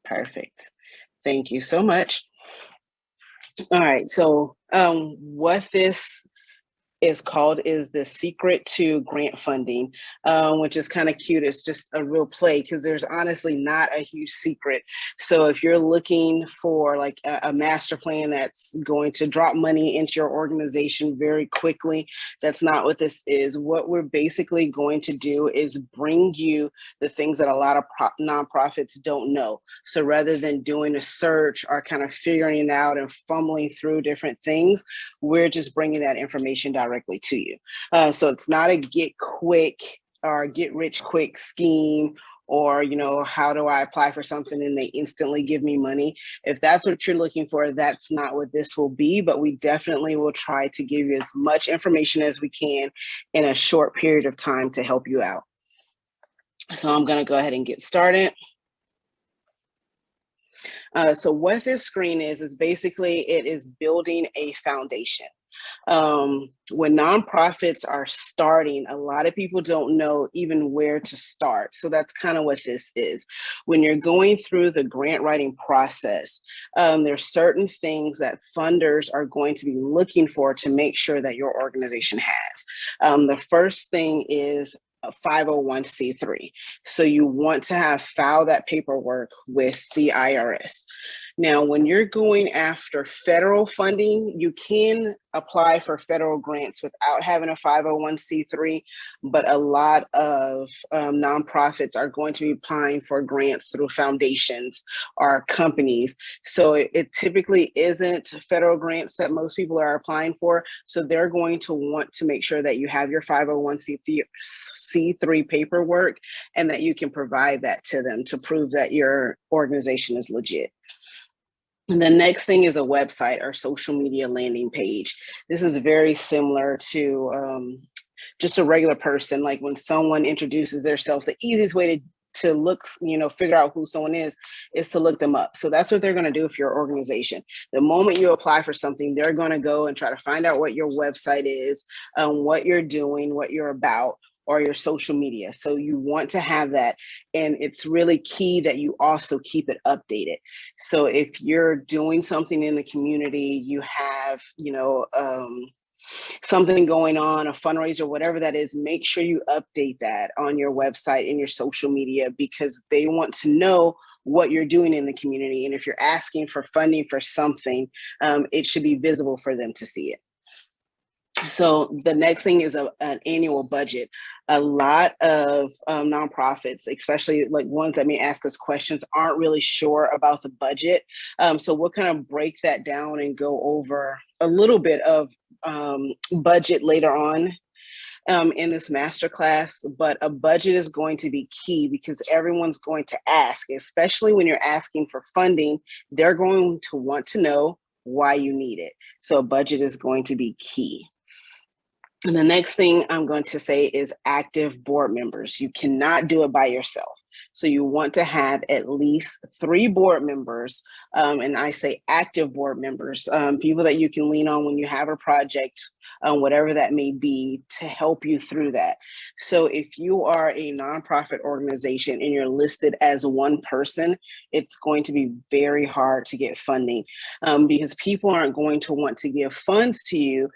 Perfect. Thank you so much. All right. So, what this is called is the secret to grant funding, which is kind of cute. It's just a real play because there's honestly not a huge secret. So if you're looking for like a master plan that's going to drop money into your organization very quickly, that's not what this is. What we're basically going to do is bring you the things that a lot of nonprofits don't know. So rather than doing a search or kind of figuring it out and fumbling through different things, we're just bringing that information directly to you. So it's not a get quick or get rich quick scheme, or how do I apply for something and they instantly give me money. If that's what you're looking for, that's not what this will be, but we definitely will try to give you as much information as we can in a short period of time to help you out. So I'm going to go ahead and get started. So what this screen is basically it is building a foundation. When nonprofits are starting, a lot of people don't know even where to start. So that's kind of what this is. When you're going through the grant writing process, there's certain things that funders are going to be looking for to make sure that your organization has. The first thing is a 501c3. So you want to file that paperwork with the IRS. Now, when you're going after federal funding, you can apply for federal grants without having a 501c3, but a lot of nonprofits are going to be applying for grants through foundations or companies. So it typically isn't federal grants that most people are applying for. So they're going to want to make sure that you have your 501c3 paperwork and that you can provide that to them to prove that your organization is legit. And the next thing is a website or social media landing page. This is very similar to just a regular person. Like when someone introduces themselves, the easiest way to look, figure out who someone is to look them up. So that's what they're going to do for your organization. The moment you apply for something, they're going to go and try to find out what your website is, what you're doing, what you're about, or your social media. So you want to have that. And it's really key that you also keep it updated. So if you're doing something in the community, you have, something going on, a fundraiser, whatever that is, make sure you update that on your website and your social media, because they want to know what you're doing in the community. And if you're asking for funding for something, it should be visible for them to see it. So the next thing is an annual budget. A lot of nonprofits, especially like ones that may ask us questions, aren't really sure about the budget. So we'll kind of break that down and go over a little bit of budget later on in this masterclass. But a budget is going to be key because everyone's going to ask, especially when you're asking for funding, they're going to want to know why you need it. So a budget is going to be key. And the next thing I'm going to say is active board members. You cannot do it by yourself. So you want to have at least 3 board members. And I say active board members, people that you can lean on when you have a project, whatever that may be, to help you through that. So if you are a nonprofit organization and you're listed as one person, it's going to be very hard to get funding because people aren't going to want to give funds to you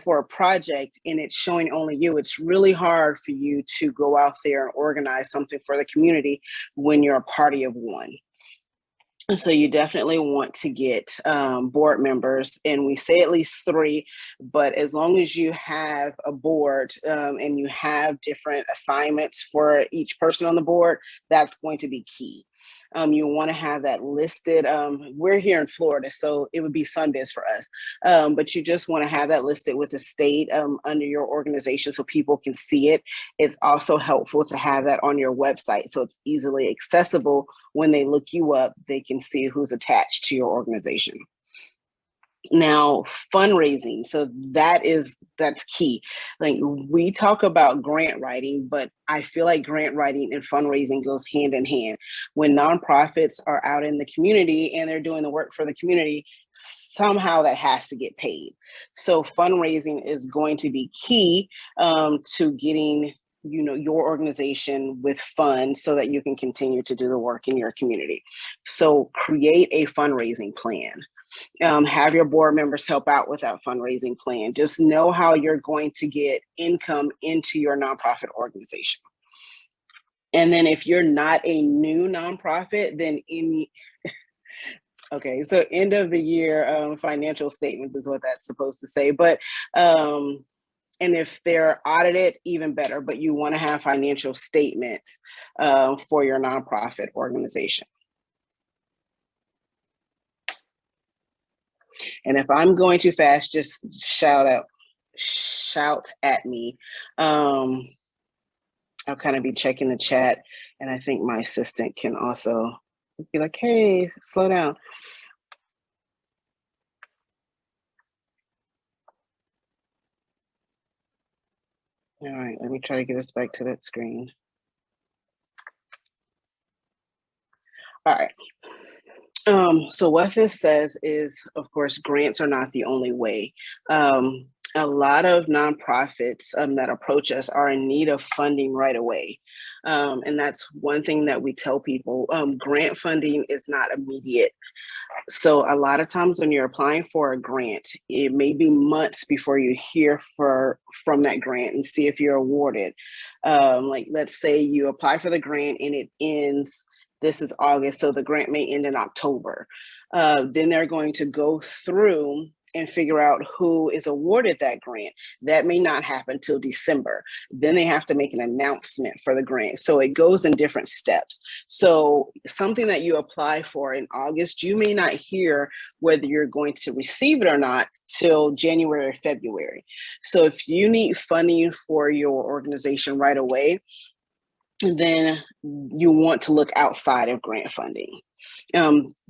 for a project and it's showing only you. It's really hard for you to go out there and organize something for the community when you're a party of one. So you definitely want to get board members, and we say at least 3, but as long as you have a board and you have different assignments for each person on the board, that's going to be key. You want to have that listed. We're here in Florida, so it would be Sunbiz for us. But you just want to have that listed with the state under your organization so people can see it. It's also helpful to have that on your website so it's easily accessible. When they look you up, they can see who's attached to your organization. Now, fundraising. So that's key. Like we talk about grant writing, but I feel like grant writing and fundraising goes hand in hand. When nonprofits are out in the community and they're doing the work for the community, somehow that has to get paid. So fundraising is going to be key to getting your organization with funds so that you can continue to do the work in your community. So create a fundraising plan. Have your board members help out with that fundraising plan. Just know how you're going to get income into your nonprofit organization. And then if you're not a new nonprofit, then okay, so end of the year financial statements is what that's supposed to say. But and if they're audited, even better. But you want to have financial statements for your nonprofit organization. And if I'm going too fast, just shout at me. I'll kind of be checking the chat, and I think my assistant can also be like, hey, slow down. All right, let me try to get us back to that screen. All right. So what this says is, of course, grants are not the only way. A lot of nonprofits that approach us are in need of funding right away. And that's one thing that we tell people. Grant funding is not immediate. So a lot of times when you're applying for a grant, it may be months before you hear from that grant and see if you're awarded. Like, let's say you apply for the grant and it ends, this is August, so the grant may end in October. Then they're going to go through and figure out who is awarded that grant. That may not happen till December. Then they have to make an announcement for the grant. So it goes in different steps. So something that you apply for in August, you may not hear whether you're going to receive it or not till January or February. So if you need funding for your organization right away, then you want to look outside of grant funding.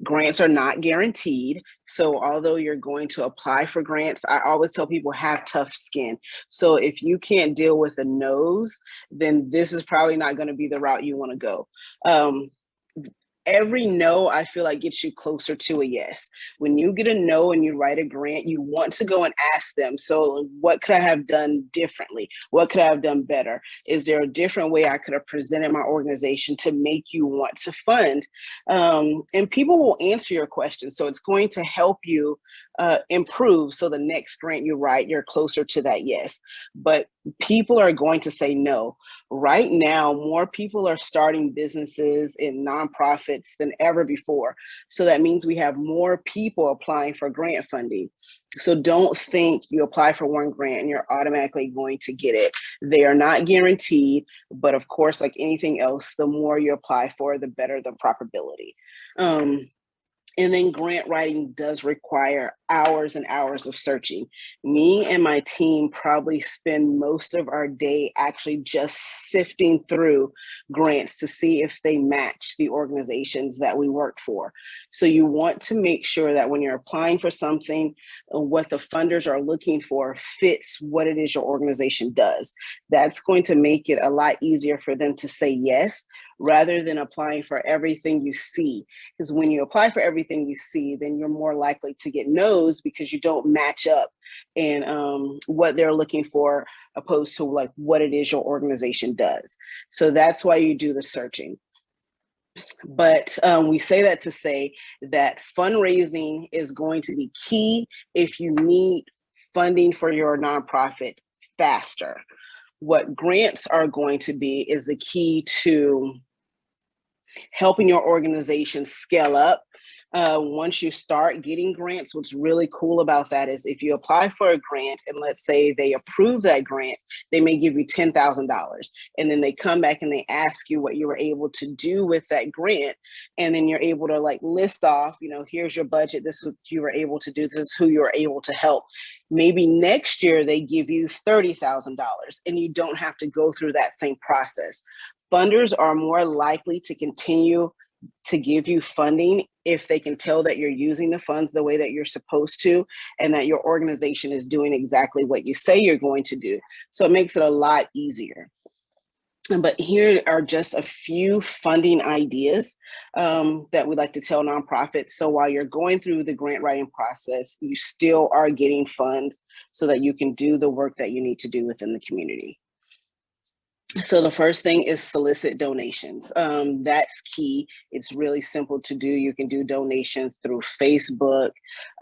Grants are not guaranteed. So although you're going to apply for grants, I always tell people have tough skin. So if you can't deal with a no's, then this is probably not going to be the route you want to go. Every no, I feel like, gets you closer to a yes. When you get a no and you write a grant, you want to go and ask them, so what could I have done differently? What could I have done better? Is there a different way I could have presented my organization to make you want to fund? And people will answer your questions. So it's going to help you improve. So the next grant you write, you're closer to that yes. But people are going to say no. Right now, more people are starting businesses in nonprofits than ever before. So that means we have more people applying for grant funding. So don't think you apply for one grant and you're automatically going to get it. They are not guaranteed, but of course, like anything else, the more you apply for, the better the probability. And then grant writing does require hours and hours of searching. Me and my team probably spend most of our day actually just sifting through grants to see if they match the organizations that we work for. So you want to make sure that when you're applying for something, what the funders are looking for fits what it is your organization does. That's going to make it a lot easier for them to say yes, rather than applying for everything you see. Because when you apply for everything you see, then you're more likely to get no's because you don't match up in what they're looking for, opposed to like what it is your organization does. So that's why you do the searching. But we say that to say that fundraising is going to be key if you need funding for your nonprofit faster. What grants are going to be is the key to helping your organization scale up. Once you start getting grants, what's really cool about that is if you apply for a grant and let's say they approve that grant, they may give you $10,000. And then they come back and they ask you what you were able to do with that grant. And then you're able to like list off, here's your budget. This is what you were able to do. This is who you were able to help. Maybe next year they give you $30,000 and you don't have to go through that same process. Funders are more likely to continue to give you funding if they can tell that you're using the funds the way that you're supposed to and that your organization is doing exactly what you say you're going to do. So it makes it a lot easier. But here are just a few funding ideas that we like to tell nonprofits. So while you're going through the grant writing process, you still are getting funds so that you can do the work that you need to do within the community. So the first thing is solicit donations. That's key. It's really simple to do. You can do donations through Facebook.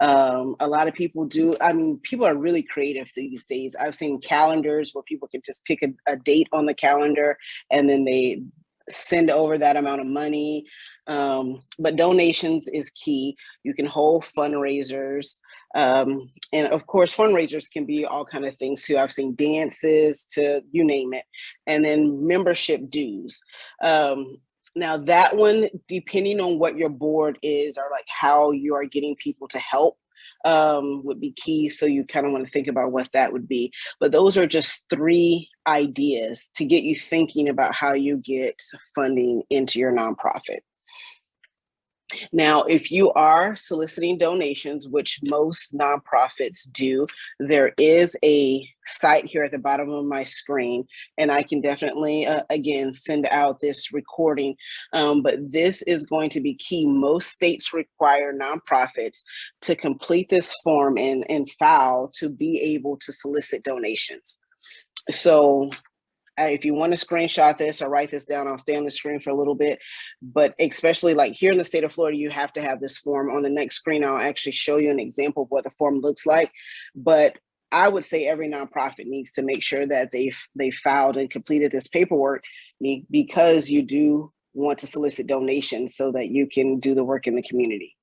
A lot of people do. I mean, people are really creative these days. I've seen calendars where people can just pick a date on the calendar and then they send over that amount of money. But donations is key. You can hold fundraisers. And of course, fundraisers can be all kind of things too. I've seen dances to you name it. And then membership dues. Now that one, depending on what your board is or like how you are getting people to help, would be key. So you kind of want to think about what that would be. But those are just 3 ideas to get you thinking about how you get funding into your nonprofit. Now, if you are soliciting donations, which most nonprofits do, there is a site here at the bottom of my screen, and I can definitely, again, send out this recording. But this is going to be key. Most states require nonprofits to complete this form and file to be able to solicit donations. So if you want to screenshot this or write this down, I'll stay on the screen for a little bit. But especially like here in the state of Florida, you have to have this form. On the next screen, I'll actually show you an example of what the form looks like. But I would say every nonprofit needs to make sure that they filed and completed this paperwork, because you do want to solicit donations so that you can do the work in the community.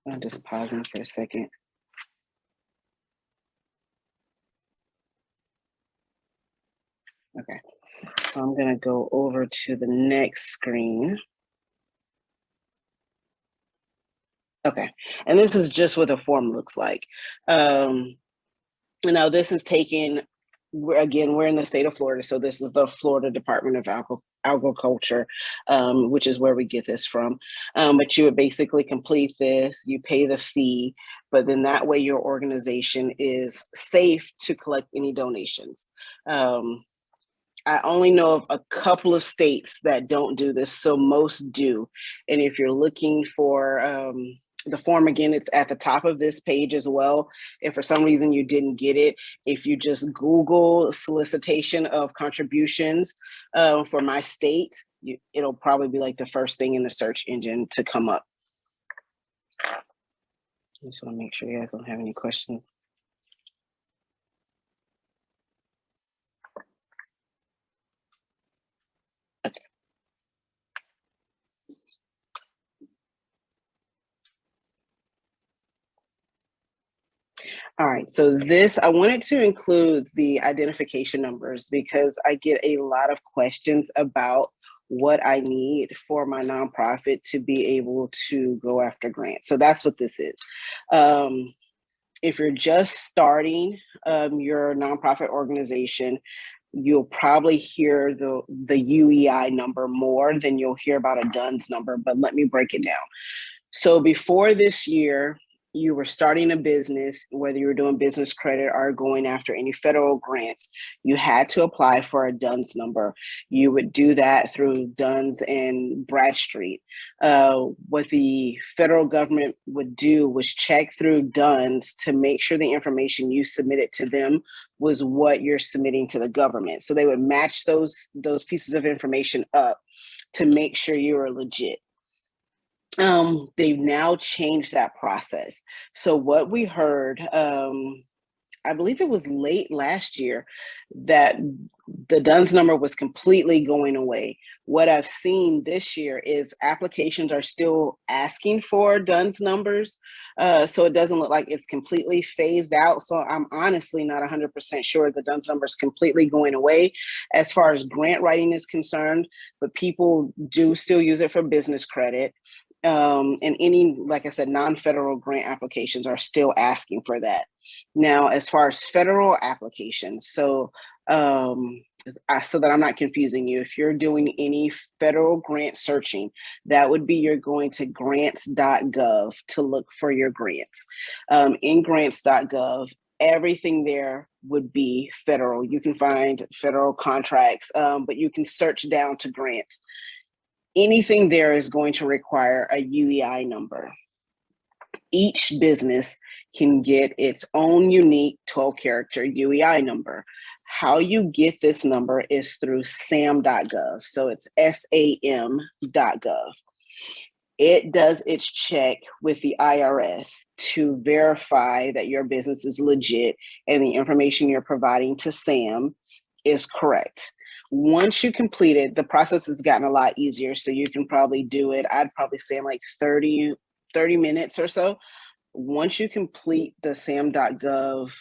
I'm just pausing for a second. Okay, so I'm going to go over to the next screen. Okay, and this is just what the form looks like. Now this is taken, again, we're in the state of Florida, so this is the Florida Department of Agriculture, which is where we get this from. But you would basically complete this, you pay the fee, but then that way your organization is safe to collect any donations. I only know of a couple of states that don't do this, so most do. And if you're looking for the form, again, it's at the top of this page as well. If for some reason you didn't get it, if you just Google solicitation of contributions for my state, it'll probably be like the first thing in the search engine to come up. I just want to make sure you guys don't have any questions. All right, so this, I wanted to include the identification numbers because I get a lot of questions about what I need for my nonprofit to be able to go after grants. So that's what this is. If you're just starting your nonprofit organization, you'll probably hear the UEI number more than you'll hear about a DUNS number, but let me break it down. So before this year, you were starting a business, whether you were doing business credit or going after any federal grants, you had to apply for a DUNS number. You would do that through DUNS and Bradstreet. What the federal government would do was check through DUNS to make sure the information you submitted to them was what you're submitting to the government. So they would match those pieces of information up to make sure you are legit. They've now changed that process. So what we heard, I believe it was late last year, that the DUNS number was completely going away. What I've seen this year is applications are still asking for DUNS numbers. So it doesn't look like it's completely phased out. So I'm honestly not 100% sure the DUNS number is completely going away as far as grant writing is concerned, but people do still use it for business credit. And any, like I said, non-federal grant applications are still asking for that. Now, as far as federal applications, so that I'm not confusing you, if you're doing any federal grant searching, that would be you're going to grants.gov to look for your grants. In grants.gov, everything there would be federal. You can find federal contracts, but you can search down to grants. Anything there is going to require a UEI number. Each business can get its own unique 12-character UEI number. How you get this number is through sam.gov. So it's sam.gov. It does its check with the IRS to verify that your business is legit and the information you're providing to SAM is correct. Once you complete it, the process has gotten a lot easier. So you can probably do it, I'd probably say in like 30 minutes or so. Once you complete the sam.gov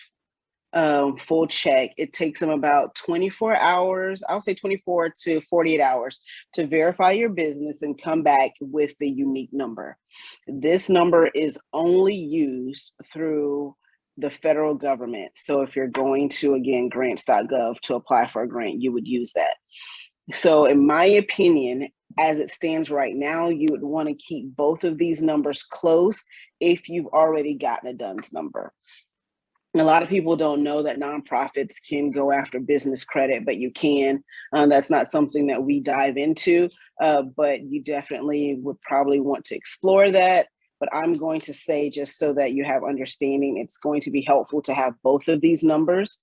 full check, it takes them about 24 hours, I'll say 24 to 48 hours to verify your business and come back with the unique number. This number is only used through the federal government. So if you're going to, again, grants.gov to apply for a grant, you would use that. So in my opinion, as it stands right now, you would want to keep both of these numbers close if you've already gotten a DUNS number. A lot of people don't know that nonprofits can go after business credit, but you can. That's not something that we dive into, but you definitely would probably want to explore that. But I'm going to say, just so that you have understanding, it's going to be helpful to have both of these numbers.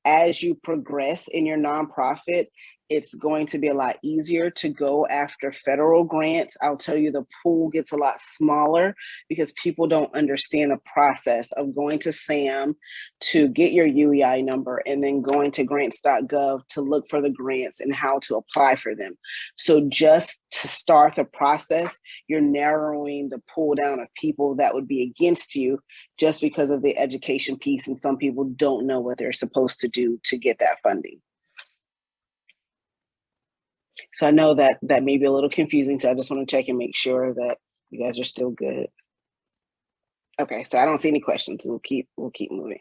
As you progress in your nonprofit, it's going to be a lot easier to go after federal grants. I'll tell you, the pool gets a lot smaller because people don't understand the process of going to SAM to get your UEI number and then going to grants.gov to look for the grants and how to apply for them. So just to start the process, you're narrowing the pool down of people that would be against you just because of the education piece, and some people don't know what they're supposed to do to get that funding. So I know that may be a little confusing, so I just want to check and make sure that you guys are still good. Okay, so I don't see any questions. We'll keep moving.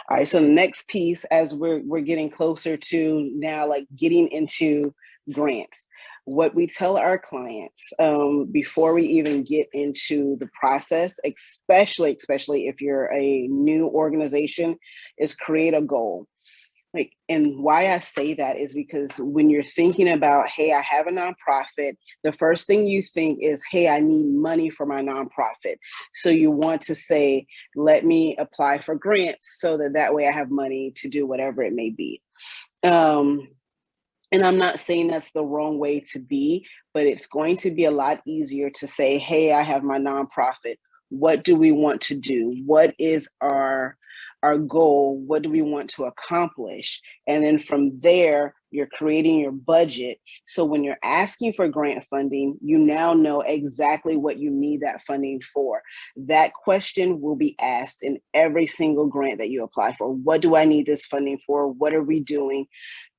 All right, so the next piece, as we're getting closer to now, like getting into grants, what we tell our clients before we even get into the process, especially if you're a new organization, is create a goal. Like, and why I say that is because when you're thinking about, hey, I have a nonprofit, the first thing you think is, hey, I need money for my nonprofit. So you want to say, let me apply for grants so that way I have money to do whatever it may be. And I'm not saying that's the wrong way to be, but it's going to be a lot easier to say, hey, I have my nonprofit. What do we want to do? What is our goal? What do we want to accomplish? And then from there, you're creating your budget. So when you're asking for grant funding, you now know exactly what you need that funding for. That question will be asked in every single grant that you apply for. What do I need this funding for? What are we doing?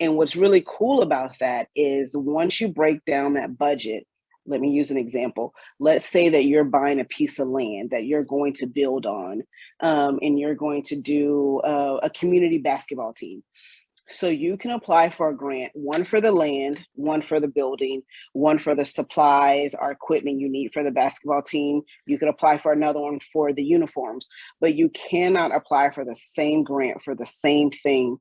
And what's really cool about that is once you break down that budget, let me use an example. Let's say that you're buying a piece of land that you're going to build on, and you're going to do a community basketball team. So you can apply for a grant, one for the land, one for the building, one for the supplies or equipment you need for the basketball team. You could apply for another one for the uniforms, but you cannot apply for the same grant for the same thing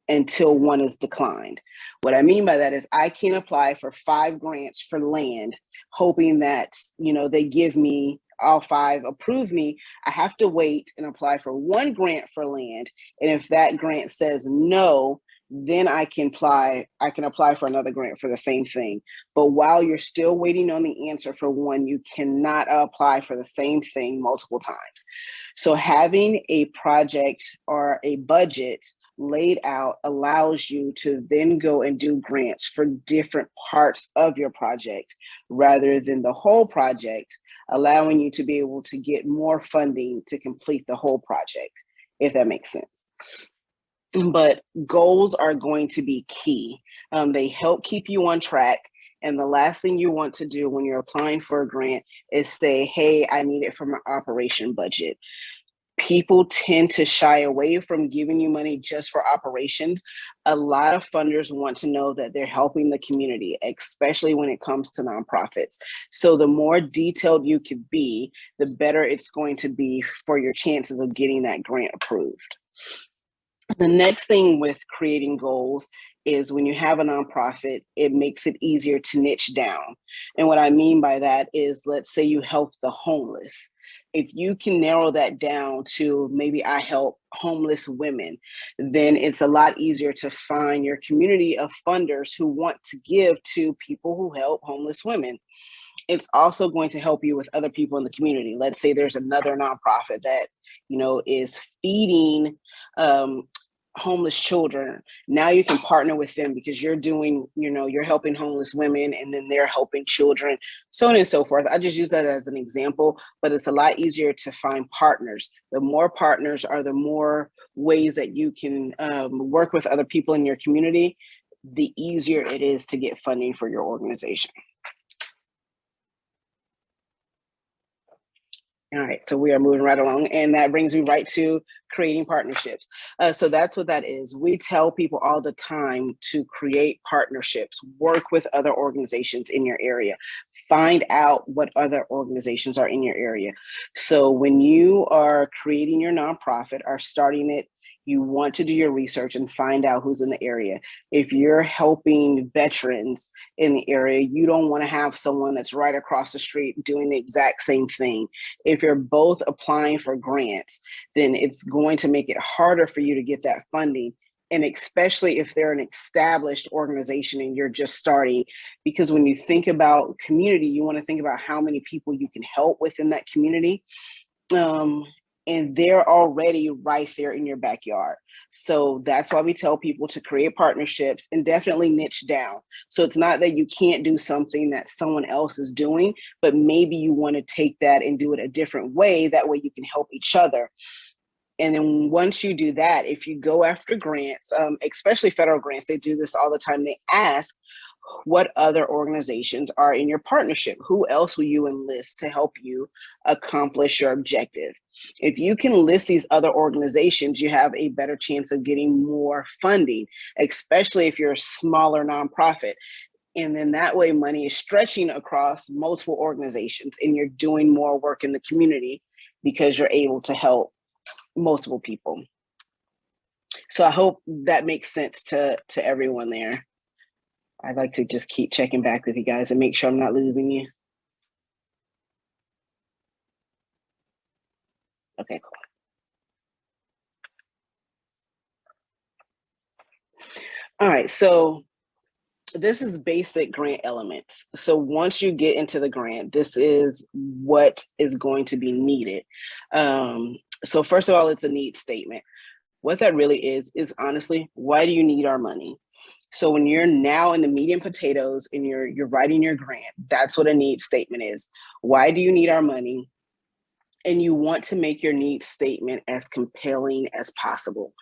until one is declined. What I mean by that is I can apply for 5 grants for land, hoping that, they give me all 5, approve me. I have to wait and apply for 1 grant for land. And if that grant says no, then I can apply for another grant for the same thing. But while you're still waiting on the answer for one, you cannot apply for the same thing multiple times. So having a project or a budget laid out allows you to then go and do grants for different parts of your project rather than the whole project, allowing you to be able to get more funding to complete the whole project, if that makes sense. But goals are going to be key. They help keep you on track. And the last thing you want to do when you're applying for a grant is say, hey, I need it for my operation budget. People tend to shy away from giving you money just for operations. A lot of funders want to know that they're helping the community, especially when it comes to nonprofits. So the more detailed you can be, the better it's going to be for your chances of getting that grant approved. The next thing with creating goals is when you have a nonprofit, it makes it easier to niche down. And what I mean by that is, let's say you help the homeless. If you can narrow that down to maybe I help homeless women, then it's a lot easier to find your community of funders who want to give to people who help homeless women. It's also going to help you with other people in the community. Let's say there's another nonprofit that, is feeding homeless children. Now you can partner with them because you're doing, you're helping homeless women and then they're helping children, so on and so forth. I just use that as an example, but it's a lot easier to find partners. The more partners are, the more ways that you can work with other people in your community, the easier it is to get funding for your organization. All right, so we are moving right along, and that brings me right to creating partnerships. So that's what that is. We tell people all the time to create partnerships, work with other organizations in your area, find out what other organizations are in your area. So when you are creating your nonprofit or starting it, you want to do your research and find out who's in the area. If you're helping veterans in the area, you don't want to have someone that's right across the street doing the exact same thing. If you're both applying for grants, then it's going to make it harder for you to get that funding. And especially if they're an established organization and you're just starting, because when you think about community, you want to think about how many people you can help within that community. And they're already right there in your backyard. So that's why we tell people to create partnerships and definitely niche down. So it's not that you can't do something that someone else is doing, but maybe you want to take that and do it a different way. That way you can help each other. And then once you do that, if you go after grants, especially federal grants, they do this all the time. They ask, what other organizations are in your partnership? Who else will you enlist to help you accomplish your objective? If you can list these other organizations, you have a better chance of getting more funding, especially if you're a smaller nonprofit. And then that way money is stretching across multiple organizations and you're doing more work in the community because you're able to help multiple people. So I hope that makes sense to everyone there. I'd like to just keep checking back with you guys and make sure I'm not losing you. Okay, cool. All right, so this is basic grant elements. So once you get into the grant, this is what is going to be needed. So first of all, it's a need statement. What that really is honestly, why do you need our money? So when you're now in the meat and potatoes and you're writing your grant, that's what a need statement is. Why do you need our money? And you want to make your need statement as compelling as possible.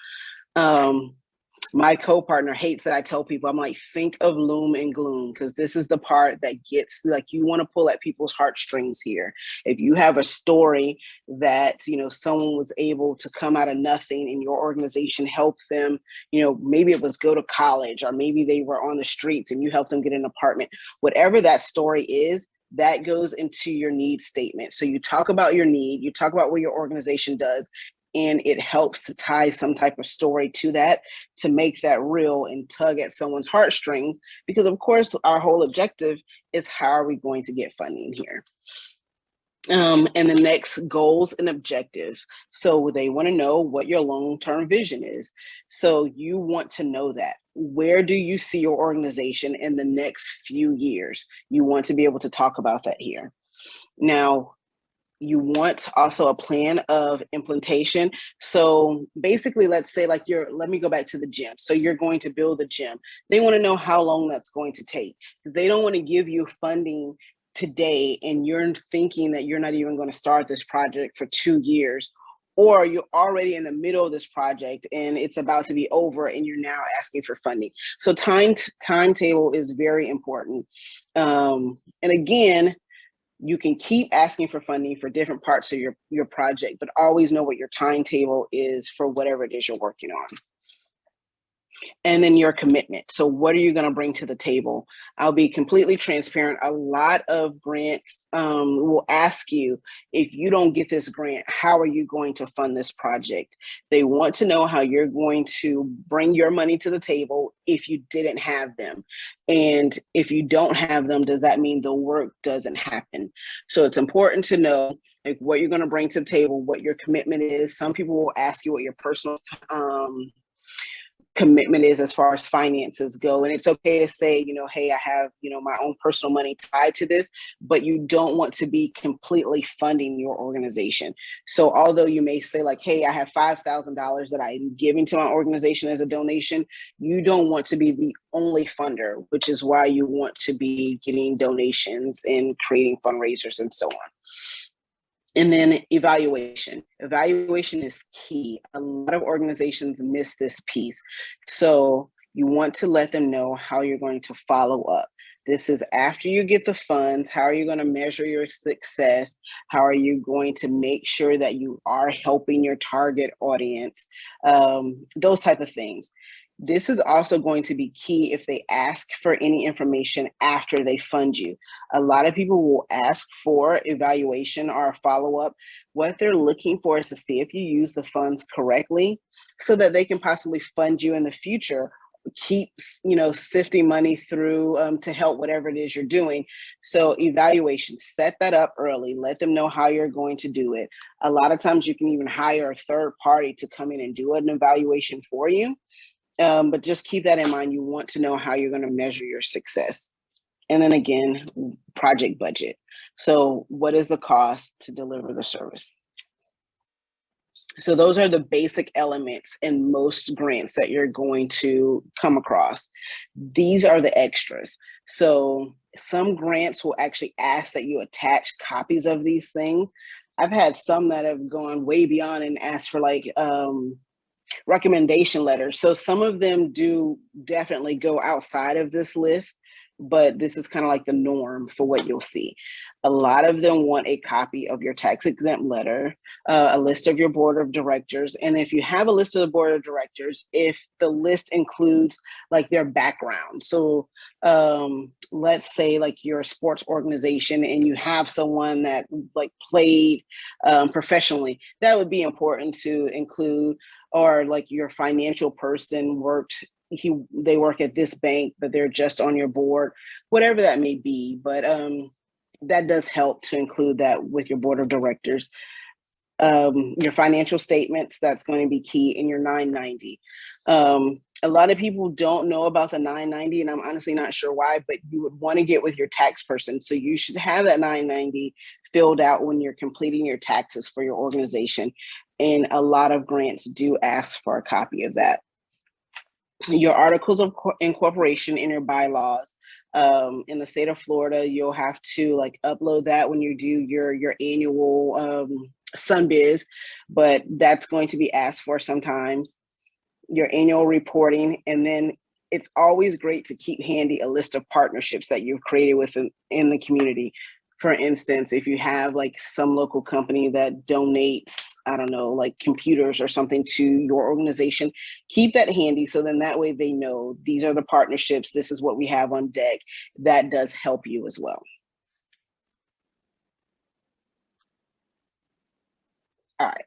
My co-partner hates that I tell people, I'm like, think of loom and gloom, because this is the part that gets, like, you want to pull at people's heartstrings here. If you have a story that, someone was able to come out of nothing and your organization helped them, maybe it was go to college, or maybe they were on the streets and you helped them get an apartment, whatever that story is, that goes into your need statement. So you talk about your need, you talk about what your organization does, and it helps to tie some type of story to that, to make that real and tug at someone's heartstrings. Because of course, our whole objective is, how are we going to get funding here? And the next, goals and objectives. So they want to know what your long-term vision is. So you want to know that. Where do you see your organization in the next few years? You want to be able to talk about that here. Now, you want also a plan of implementation. So basically, let's say let me go back to the gym. So you're going to build a gym. They want to know how long that's going to take, because they don't want to give you funding today and you're thinking that you're not even going to start this project for 2 years, or you're already in the middle of this project and it's about to be over and you're now asking for funding. So timetable is very important. And again, you can keep asking for funding for different parts of your project, but always know what your timetable is for whatever it is you're working on. And then your commitment. So what are you going to bring to the table? I'll be completely transparent. A lot of grants will ask you, if you don't get this grant, how are you going to fund this project? They want to know how you're going to bring your money to the table if you didn't have them. And if you don't have them, does that mean the work doesn't happen? So it's important to know like what you're going to bring to the table, what your commitment is. Some people will ask you what your personal commitment is as far as finances go. And it's okay to say, hey, I have, my own personal money tied to this, but you don't want to be completely funding your organization. So although you may say like, hey, I have $5,000 that I'm giving to my organization as a donation, you don't want to be the only funder, which is why you want to be getting donations and creating fundraisers and so on. And then evaluation. Evaluation is key. A lot of organizations miss this piece. So you want to let them know how you're going to follow up. This is after you get the funds. How are you going to measure your success? How are you going to make sure that you are helping your target audience? Those type of things. This is also going to be key if they ask for any information after they fund you. A lot of people will ask for evaluation or a follow-up. What they're looking for is to see if you use the funds correctly so that they can possibly fund you in the future, keep sifting money through to help whatever it is you're doing. So evaluation, set that up early, let them know how you're going to do it. A lot of times you can even hire a third party to come in and do an evaluation for you. But just keep that in mind. You want to know how you're going to measure your success. And then again, project budget. So what is the cost to deliver the service? So those are the basic elements in most grants that you're going to come across. These are the extras. So some grants will actually ask that you attach copies of these things. I've had some that have gone way beyond and asked for like recommendation letters. So some of them do definitely go outside of this list, but this is kind of like the norm for what you'll see. A lot of them want a copy of your tax exempt letter, a list of your board of directors. And if you have a list of the board of directors, if the list includes like their background. So let's say like you're a sports organization and you have someone that like played professionally, that would be important to include. Or like your financial person they work at this bank, but they're just on your board, whatever that may be. But that does help to include that with your board of directors. Your financial statements, that's going to be key, in your 990. A lot of people don't know about the 990, and I'm honestly not sure why, but you would want to get with your tax person. So you should have that 990 filled out when you're completing your taxes for your organization. And a lot of grants do ask for a copy of that. Your articles of incorporation in your bylaws. In the state of Florida, you'll have to like upload that when you do your annual SunBiz, but that's going to be asked for sometimes. Your annual reporting, and then it's always great to keep handy a list of partnerships that you've created in the community. For instance, if you have like some local company that donates, I don't know, like computers or something to your organization, keep that handy. So then that way they know these are the partnerships. This is what we have on deck. That does help you as well. All right.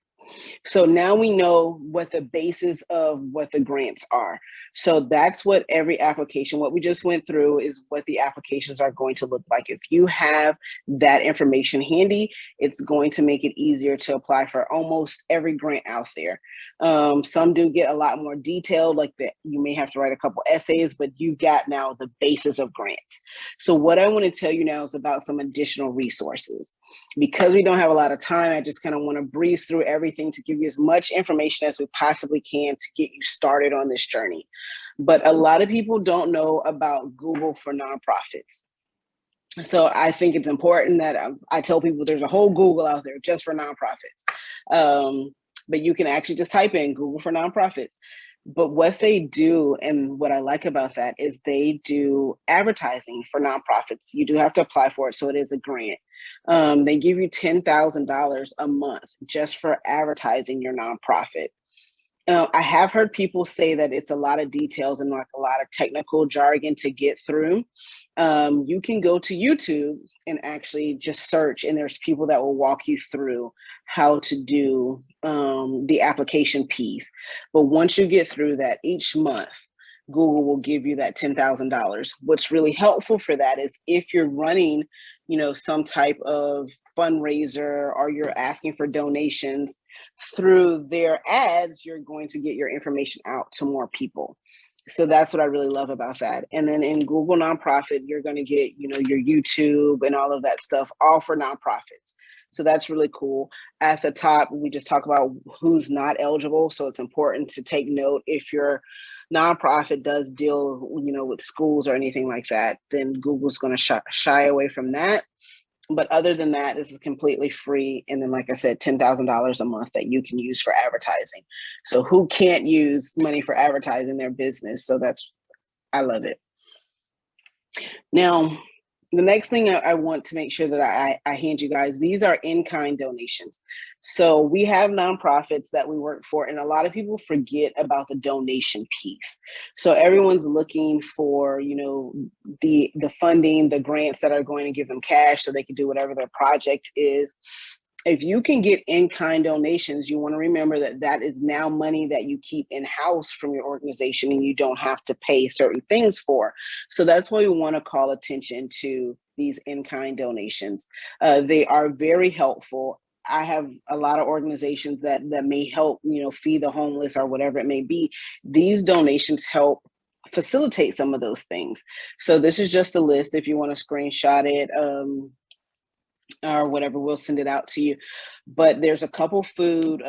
So now we know what the basis of what the grants are. So that's what every application, what we just went through is what the applications are going to look like. If you have that information handy, it's going to make it easier to apply for almost every grant out there. Some do get a lot more detailed, like that you may have to write a couple essays, but you've got now the basis of grants. So what I want to tell you now is about some additional resources. Because we don't have a lot of time, I just kind of want to breeze through everything to give you as much information as we possibly can to get you started on this journey. But a lot of people don't know about Google for nonprofits. So I think it's important that I tell people there's a whole Google out there just for nonprofits. But you can actually just type in Google for nonprofits. But what they do, and what I like about that, is they do advertising for nonprofits. You do have to apply for it, so it is a grant. They give you $10,000 a month just for advertising your nonprofit. I have heard people say that it's a lot of details and like a lot of technical jargon to get through. You can go to YouTube and actually just search, and there's people that will walk you through how to do the application piece. But once you get through that, each month, Google will give you that $10,000. What's really helpful for that is if you're running, some type of fundraiser or you're asking for donations through their ads, you're going to get your information out to more people. So that's what I really love about that. And then in Google Nonprofit, you're going to get, your YouTube and all of that stuff, all for nonprofits. So that's really cool. At the top, we just talk about who's not eligible. So it's important to take note if your nonprofit does deal, with schools or anything like that, then Google's going to shy away from that. But other than that, this is completely free. And then, like I said, $10,000 a month that you can use for advertising. So who can't use money for advertising their business? So I love it. Now, the next thing I want to make sure that I hand you guys, these are in-kind donations. So we have nonprofits that we work for, and a lot of people forget about the donation piece. So everyone's looking for, the funding, the grants that are going to give them cash so they can do whatever their project is. If you can get in-kind donations, you want to remember that that is now money that you keep in-house from your organization and you don't have to pay certain things for. So that's why we want to call attention to these in-kind donations. They are very helpful. I have a lot of organizations that may help, feed the homeless or whatever it may be. These donations help facilitate some of those things. So this is just a list. If you want to screenshot it, or whatever, we'll send it out to you. But there's a couple food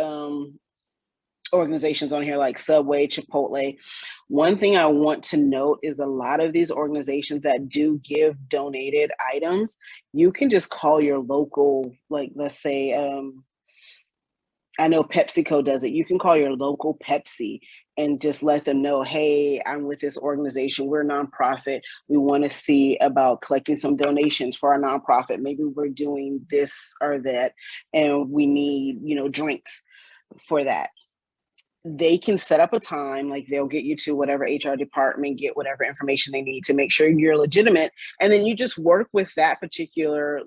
organizations on here like Subway, Chipotle. One thing I want to note is a lot of these organizations that do give donated items, you can just call your local, like let's say, I know PepsiCo does it. You can call your local Pepsi and just let them know, hey, I'm with this organization. We're a nonprofit. We want to see about collecting some donations for our nonprofit. Maybe we're doing this or that, and we need, drinks for that. They can set up a time, like they'll get you to whatever HR department, get whatever information they need to make sure you're legitimate. And then you just work with that particular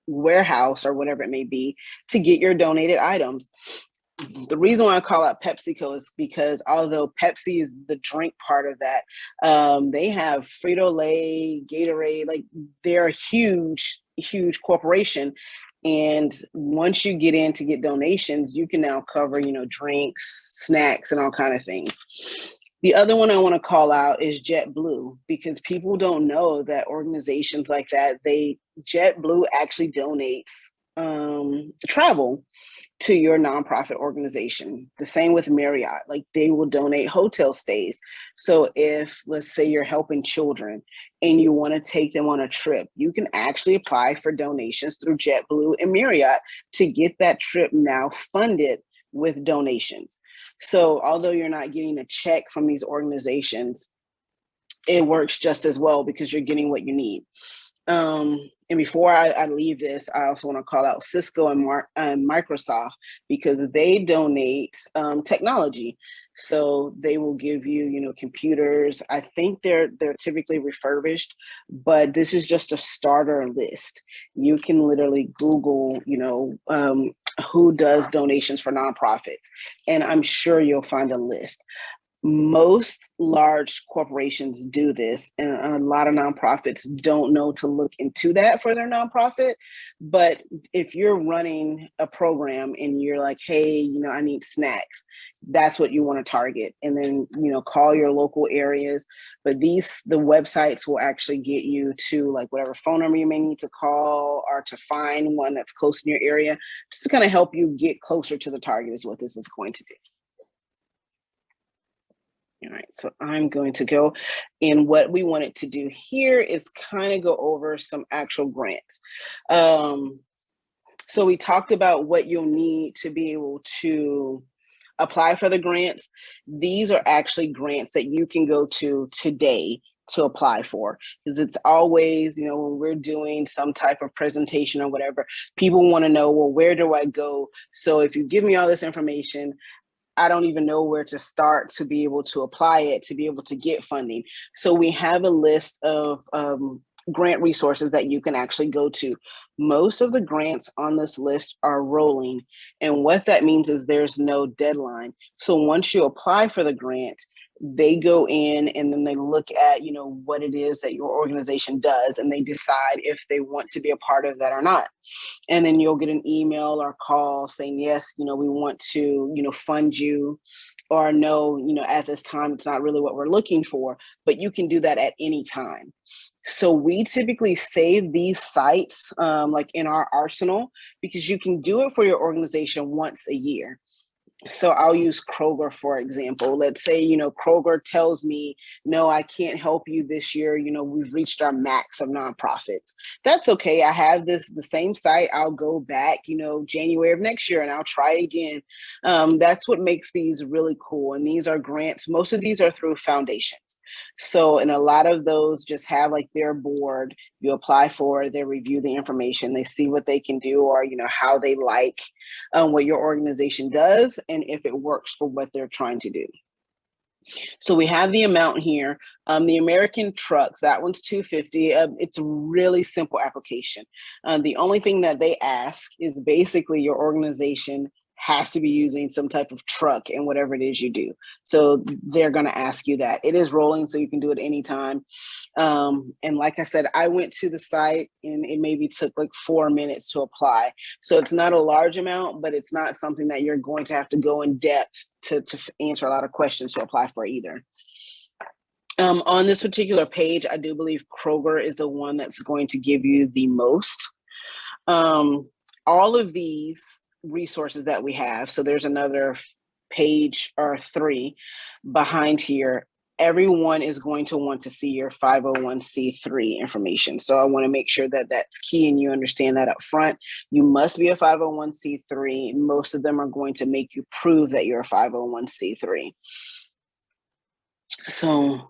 warehouse or whatever it may be to get your donated items. The reason why I call out PepsiCo is because although Pepsi is the drink part of that, they have Frito-Lay, Gatorade, like they're a huge, huge corporation. And once you get in to get donations, you can now cover, drinks, snacks, and all kind of things. The other one I want to call out is JetBlue, because people don't know that organizations like that, JetBlue actually donates travel to your nonprofit organization. The same with Marriott, like they will donate hotel stays. So if, let's say, you're helping children and you want to take them on a trip, you can actually apply for donations through JetBlue and Marriott to get that trip now funded with donations. So although you're not getting a check from these organizations, it works just as well because you're getting what you need. And before I leave this, I also want to call out Cisco and Microsoft, because they donate technology. So they will give you, computers. I think they're typically refurbished, but this is just a starter list. You can literally Google, who does donations for nonprofits, and I'm sure you'll find a list. Most large corporations do this, and a lot of nonprofits don't know to look into that for their nonprofit. But if you're running a program and you're like, hey, I need snacks, that's what you want to target. And then, call your local areas. But the websites will actually get you to like whatever phone number you may need to call, or to find one that's close in your area, just to kind of help you get closer to the target is what this is going to do. All right, so I'm going to go, and what we wanted to do here is kind of go over some actual grants. So we talked about what you'll need to be able to apply for the grants. These are actually grants that you can go to today to apply for, because it's always, when we're doing some type of presentation or whatever, people want to know, well, where do I go? So if you give me all this information, I don't even know where to start to be able to apply it, to be able to get funding. So we have a list of grant resources that you can actually go to. Most of the grants on this list are rolling. And what that means is there's no deadline. So once you apply for the grant, they go in and then they look at, you know, what it is that your organization does, and they decide if they want to be a part of that or not. And then you'll get an email or call saying, yes, you know, we want to, you know, fund you, or no, you know, at this time, it's not really what we're looking for, but you can do that at any time. So we typically save these sites like in our arsenal, because you can do it for your organization once a year. So I'll use Kroger, for example. Let's say, you know, Kroger tells me, no, I can't help you this year. You know, we've reached our max of nonprofits. That's okay. I have the same site. I'll go back, you know, January of next year and I'll try again. That's what makes these really cool. And these are grants. Most of these are through foundations. So, and a lot of those just have like their board. You apply for it, they review the information, they see what they can do, or, you know, how they like what your organization does and if it works for what they're trying to do. So we have the amount here. The American trucks, that one's $250. It's a really simple application. The only thing that they ask is basically your organization has to be using some type of truck in whatever it is you do. So they're going to ask you that. It is rolling, so you can do it anytime. And like I said, I went to the site and it maybe took like 4 minutes to apply. So it's not a large amount, but it's not something that you're going to have to go in depth to answer a lot of questions to apply for either. On this particular page, I do believe Kroger is the one that's going to give you the most. All of these resources that we have, so there's another page or 3 behind here, everyone is going to want to see your 501c3 information. So I want to make sure that that's key and you understand that up front. You must be a 501c3. Most of them are going to make you prove that you're a 501c3. So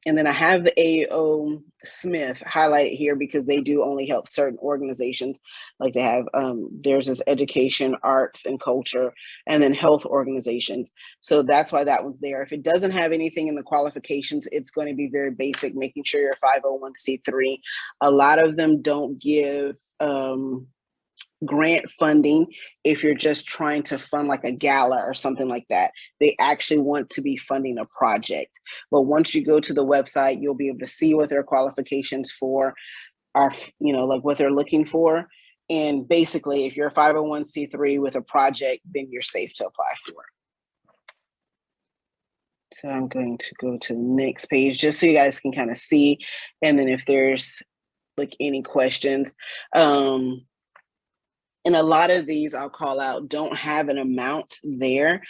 and then I have the AO Smith highlighted here because they do only help certain organizations. Like they have, there's this education, arts and culture, and then health organizations. So that's why that one's there. If it doesn't have anything in the qualifications, it's going to be very basic, making sure you're 501c3. A lot of them don't give grant funding if you're just trying to fund like a gala or something like that. They actually want to be funding a project. But once you go to the website, you'll be able to see what their qualifications for are, you know, like what they're looking for. And basically, if you're a 501c3 with a project, then you're safe to apply for. So I'm going to go to the next page just so you guys can kind of see. And then if there's like any questions, and a lot of these I'll call out don't have an amount there.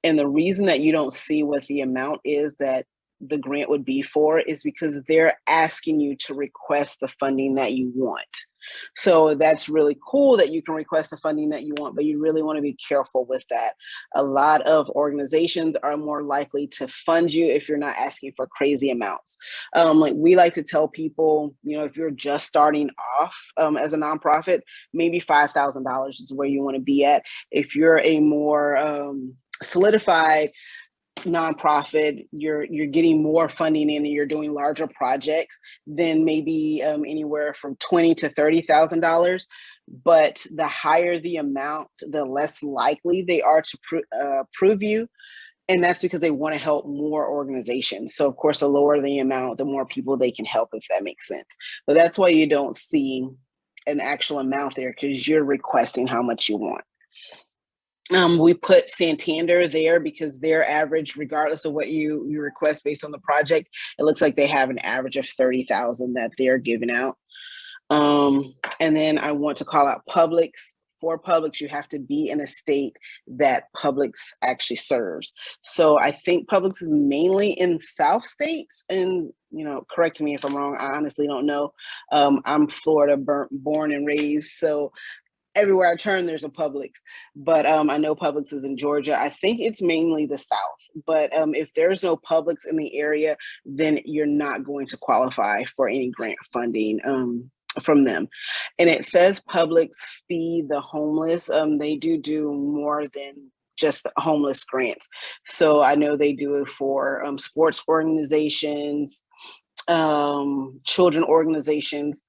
And the reason that you don't see what the amount is that the grant would be for is because they're asking you to request the funding that you want. So that's really cool that you can request the funding that you want, but you really want to be careful with that. A lot of organizations are more likely to fund you if you're not asking for crazy amounts. Like we like to tell people, you know, if you're just starting off as a nonprofit, maybe $5,000 is where you want to be at. If you're a more solidified nonprofit, you're getting more funding in and you're doing larger projects, then maybe anywhere from $20,000 to $30,000. But the higher the amount, the less likely they are to approve you. And that's because they want to help more organizations. So of course, the lower the amount, the more people they can help, if that makes sense. But that's why you don't see an actual amount there, because you're requesting how much you want. We put Santander there because their average, regardless of what you request based on the project, it looks like they have an average of 30,000 that they're giving out. And then I want to call out Publix. For Publix, you have to be in a state that Publix actually serves. So I think Publix is mainly in South states, and you know, correct me if I'm wrong. I honestly don't know. I'm Florida born and raised, so everywhere I turn, there's a Publix, but I know Publix is in Georgia. I think it's mainly the South, but if there's no Publix in the area, then you're not going to qualify for any grant funding from them. And it says Publix feed the homeless. They do more than just the homeless grants. So I know they do it for sports organizations, children organizations.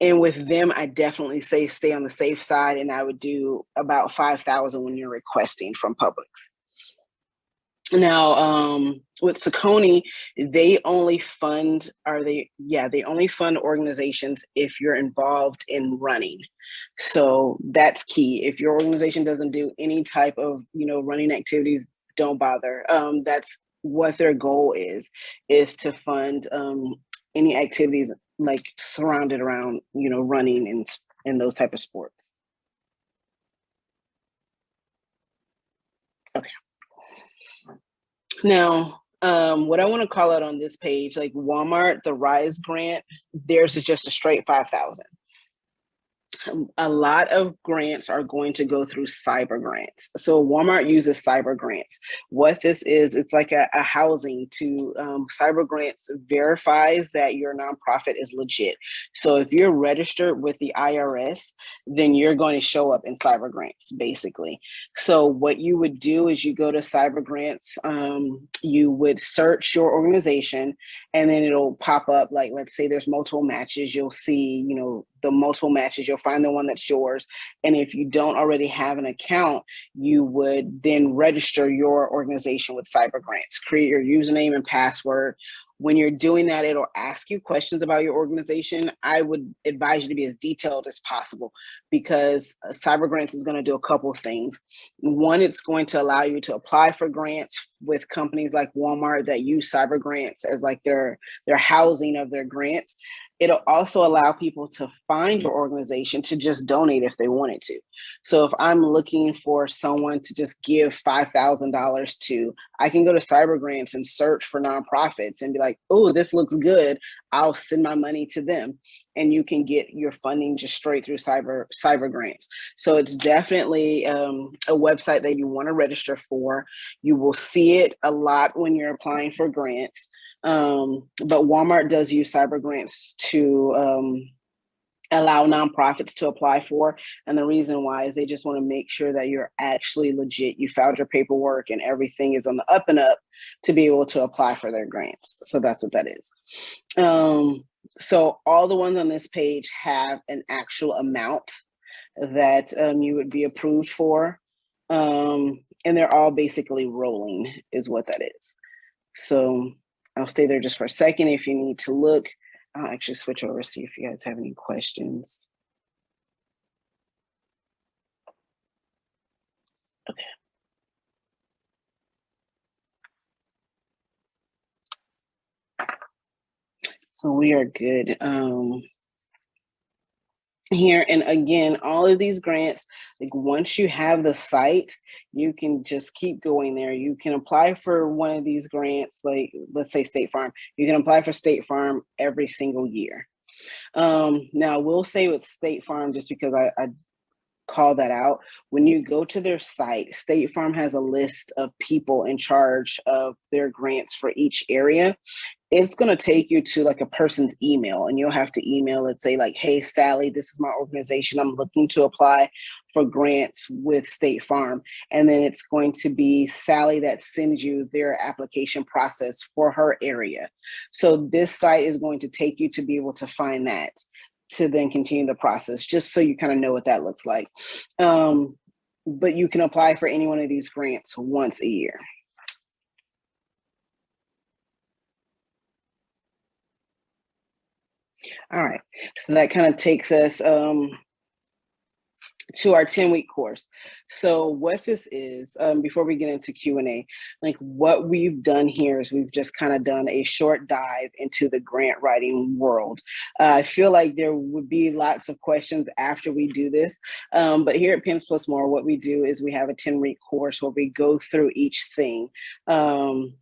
And with them, I definitely say stay on the safe side, and I would do about 5,000 when you're requesting from Publix. Now, with Saucony, they only fund, they only fund organizations if you're involved in running. So that's key. If your organization doesn't do any type of, running activities, don't bother. That's what their goal is to fund any activities like surrounded around, running and those type of sports. Okay. Now, what I want to call out on this page, like Walmart, the Rise grant, theirs is just a straight 5,000. A lot of grants are going to go through cyber grants. So Walmart uses cyber grants. What this is, it's like a housing to cyber grants verifies that your nonprofit is legit. So if you're registered with the IRS, then you're going to show up in cyber grants, basically. So what you would do is you go to cyber grants, you would search your organization, and then it'll pop up, like, let's say there's multiple matches, you'll see, the multiple matches, you'll find the one that's yours. And if you don't already have an account, you would then register your organization with cyber grants, create your username and password. When you're doing that, it'll ask you questions about your organization. I would advise you to be as detailed as possible, because cyber grants is going to do a couple of things. One, it's going to allow you to apply for grants with companies like Walmart that use cyber grants as like their housing of their grants. It'll also allow people to find your organization to just donate if they wanted to. So if I'm looking for someone to just give $5,000 to, I can go to Cyber Grants and search for nonprofits and be like, oh, this looks good. I'll send my money to them. And you can get your funding just straight through cyber grants. So it's definitely a website that you want to register for. You will see it a lot when you're applying for grants. But Walmart does use cyber grants to allow nonprofits to apply for. And the reason why is they just want to make sure that you're actually legit. You filed your paperwork and everything is on the up and up to be able to apply for their grants. So that's what that is. So all the ones on this page have an actual amount that you would be approved for. And they're all basically rolling is what that is. So I'll stay there just for a second. If you need to look, I'll actually switch over, see if you guys have any questions. Okay. So we are good here. And again, all of these grants, like once you have the site, you can just keep going there. You can apply for one of these grants, like let's say State Farm. You can apply for State Farm every single year. Now we'll say with State Farm, just because I call that out, when you go to their site, State Farm has a list of people in charge of their grants for each area. It's going to take you to like a person's email, and you'll have to email it, say like, hey, Sally, this is my organization. I'm looking to apply for grants with State Farm. And then it's going to be Sally that sends you their application process for her area. So this site is going to take you to be able to find that, to then continue the process, just so you kind of know what that looks like. But you can apply for any one of these grants once a year. All right, so that kind of takes us to our 10-week course. So what this is, before we get into Q&A, like what we've done here is we've just kind of done a short dive into the grant writing world. I feel like there would be lots of questions after we do this, but here at Pins Plus More, what we do is we have a 10-week course where we go through each thing. And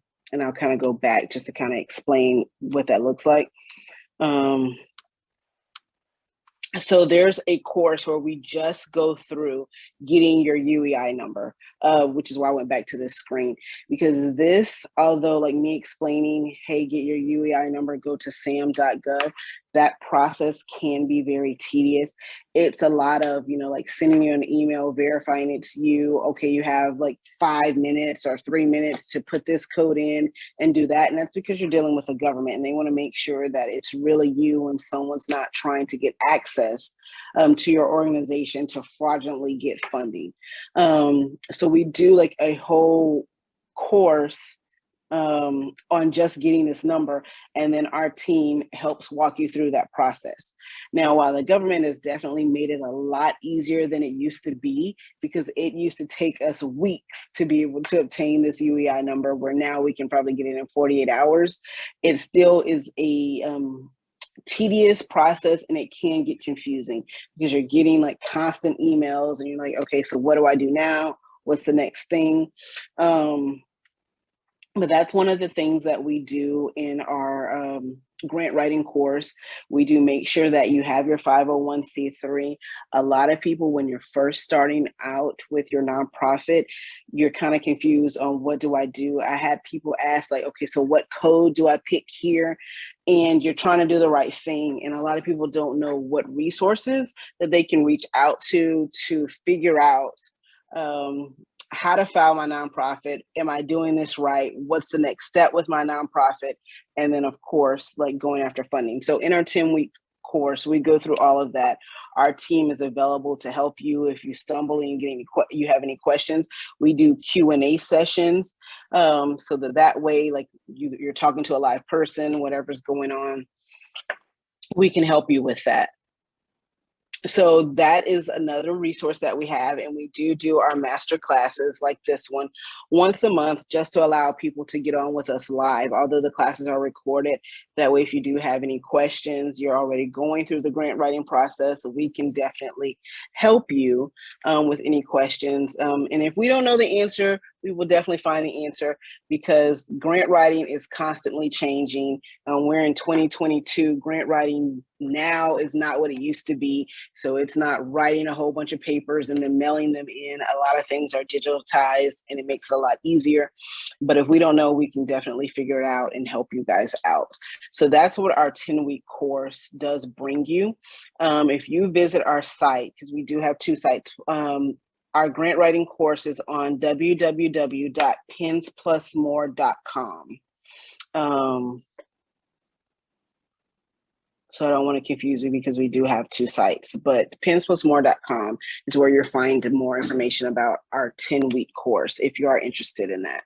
I'll kind of go back just to kind of explain what that looks like. So there's a course where we just go through getting your UEI number, which is why I went back to this screen, because this, although like me explaining, hey, get your UEI number, go to sam.gov, that process can be very tedious. It's a lot of, like sending you an email, verifying it's you. Okay, you have like 5 minutes or 3 minutes to put this code in and do that. And that's because you're dealing with the government and they want to make sure that it's really you and someone's not trying to get access to your organization to fraudulently get funding. So we do like a whole course on just getting this number, and then our team helps walk you through that process. Now, while the government has definitely made it a lot easier than it used to be, because it used to take us weeks to be able to obtain this UEI number, where now we can probably get it in 48 hours, it still is a tedious process, and it can get confusing because you're getting like constant emails and you're like, okay, so what do I do now? What's the next thing? But that's one of the things that we do in our grant writing course. We do make sure that you have your 501c3. A lot of people, when you're first starting out with your nonprofit, you're kind of confused on what do I do? I had people ask like, okay, so what code do I pick here? And you're trying to do the right thing. And a lot of people don't know what resources that they can reach out to figure out how to file my nonprofit. Am I doing this right? What's the next step with my nonprofit? And then, of course, like going after funding. So in our 10-week course, we go through all of that. Our team is available to help you if you stumble and you have any questions. We do Q&A sessions, so that way, like you're talking to a live person, whatever's going on, we can help you with that. So that is another resource that we have, and we do our master classes like this one once a month, just to allow people to get on with us live. Although the classes are recorded, that way if you do have any questions, you're already going through the grant writing process, so we can definitely help you with any questions. And if we don't know the answer, we will definitely find the answer, because grant writing is constantly changing. We're in 2022. Grant writing now is not what it used to be. So it's not writing a whole bunch of papers and then mailing them in. A lot of things are digitalized, and it makes it a lot easier. But if we don't know, we can definitely figure it out and help you guys out. So that's what our 10-week course does bring you. If you visit our site, because we do have 2 sites, our grant writing course is on www.pensplusmore.com. So I don't want to confuse you, because we do have 2 sites, but pensplusmore.com is where you'll find more information about our 10-week course if you are interested in that.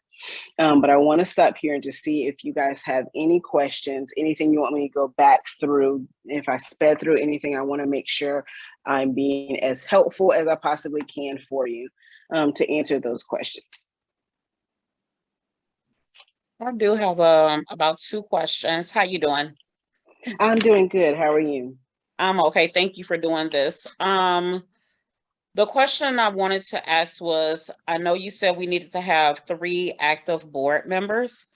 But I want to stop here and just see if you guys have any questions, anything you want me to go back through. If I sped through anything, I want to make sure I'm being as helpful as I possibly can for you to answer those questions. I do have about 2 questions. How you doing? I'm doing good. How are you? I'm okay. Thank you for doing this. The question I wanted to ask was, I know you said we needed to have 3 active board members.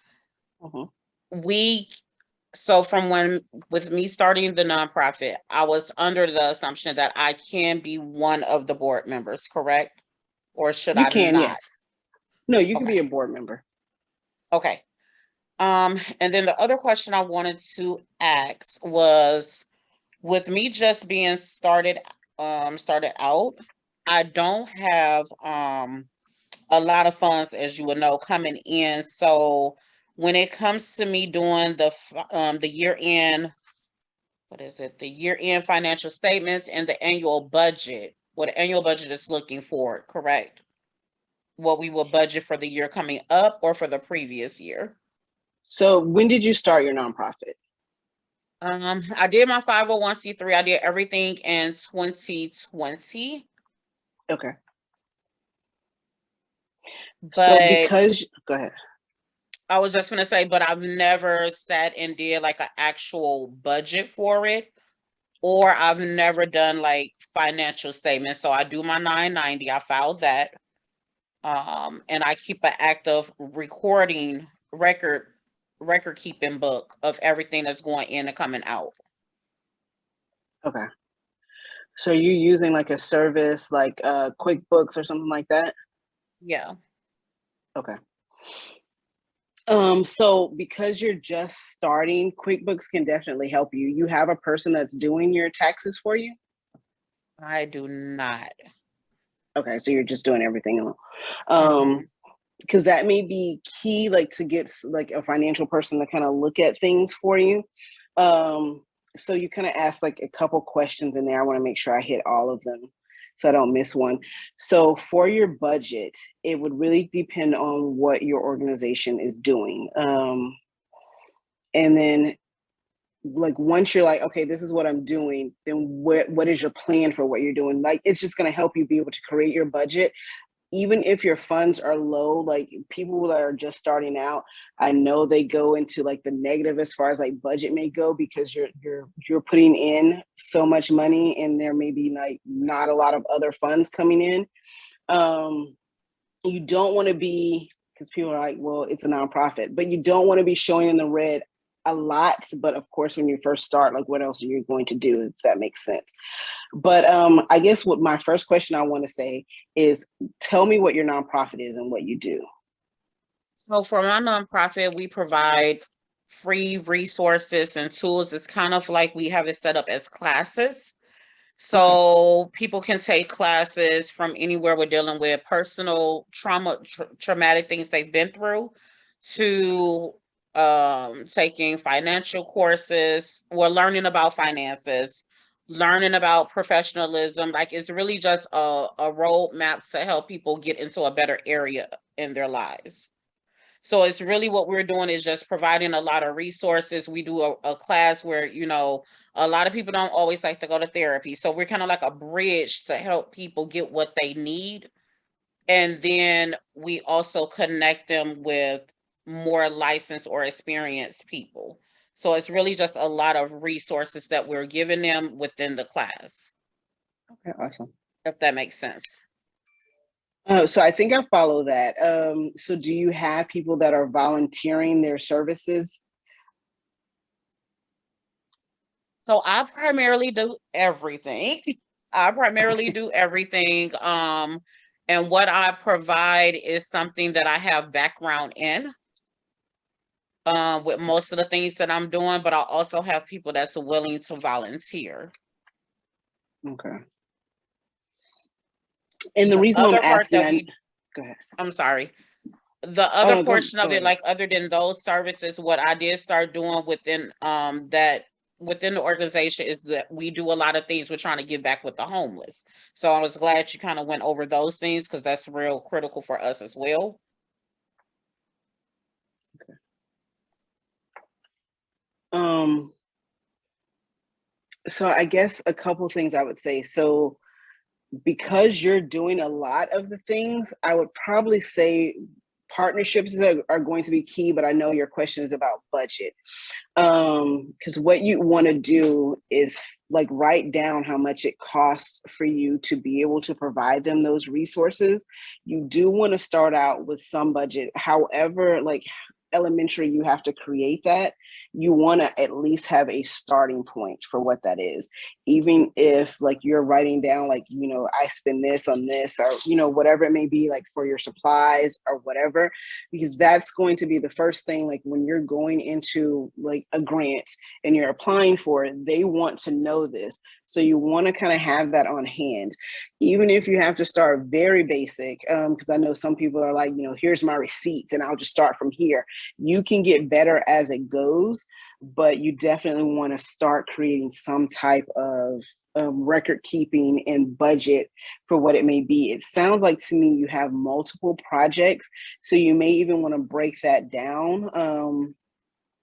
So from with me starting the nonprofit, I was under the assumption that I can be one of the board members, correct? Or should I can, not? yes. No, you can Okay. be a board member. Okay. And then the other question I wanted to ask was, with me just being started out, I don't have a lot of funds, as you would know, coming in. So when it comes to me doing the year end, the year end financial statements and the annual budget, what the annual budget is looking for, correct? What we will budget for the year coming up or for the previous year. So when did you start your nonprofit? I did my 501c3. I did everything in 2020. Okay. But so go ahead. I was just gonna say, but I've never sat and did like an actual budget for it, or I've never done like financial statements. So I do my 990. I filed that, and I keep an active record keeping book of everything that's going in and coming out. Okay. So you're using like a service like QuickBooks or something like that? Yeah. Okay. So because you're just starting, QuickBooks can definitely help you. You have a person that's doing your taxes for you? I do not. Okay, so you're just doing everything alone. Mhm. Because that may be key, like to get like a financial person to kind of look at things for you. Um, so you kind of ask like a couple questions in there. I want to make sure I hit all of them so I don't miss one. So for your budget, it would really depend on what your organization is doing. And then like once you're like, okay, this is what I'm doing, then what is your plan for what you're doing? Like it's just going to help you be able to create your budget even if your funds are low. Like people that are just starting out, I know they go into like the negative as far as like budget may go because you're putting in so much money and there may be like not a lot of other funds coming in. um you don't want to be, because people are like, well, it's a nonprofit, but you don't want to be showing in the red a lot. But of course, when you first start, like what else are you going to do, if that makes sense? But I guess what my first question I want to say is, tell me what your nonprofit is and what you do. So for my nonprofit, we provide free resources and tools. It's kind of like we have it set up as classes. Okay. So people can take classes from anywhere we're dealing with personal trauma, traumatic things they've been through, to taking financial courses or learning about finances, learning about professionalism. Like it's really just a roadmap to help people get into a better area in their lives. So it's really what we're doing is just providing a lot of resources. We do a class where, a lot of people don't always like to go to therapy. So we're kind of like a bridge to help people get what they need. And then we also connect them with more licensed or experienced people. So it's really just a lot of resources that we're giving them within the class, Okay, awesome. if that makes sense. So I think I follow that. So do you have people that are volunteering their services? So I primarily do everything. I primarily Okay. do everything. And what I provide is something that I have background in, with most of the things that I'm doing, but I also have people that's willing to volunteer. Okay. And the The reason why I'm other part asking, that we, go ahead. I'm sorry, the Oh other no, portion go of it, ahead. like other than those services, what I did start doing within the organization is that we do a lot of things. We're trying to give back with the homeless. So I was glad you kind of went over those things because that's real critical for us as well. Um, so I guess a couple things I would say. So because you're doing a lot of the things, I would probably say partnerships are going to be key, but I know your question is about budget. Because what you want to do is like write down how much it costs for you to be able to provide them those resources. You do want to start out with some budget. However, like elementary you have to create that, you want to at least have a starting point for what that is. Even if like you're writing down like, I spend this on this, or whatever it may be, like for your supplies or whatever, because that's going to be the first thing. Like when you're going into like a grant and you're applying for it, they want to know this, so you want to kind of have that on hand, even if you have to start very basic. Because I know some people are like, here's my receipts and I'll just start from here. You can get better as it goes, but you definitely want to start creating some type of record keeping and budget for what it may be. It sounds like to me you have multiple projects, so you may even want to break that down.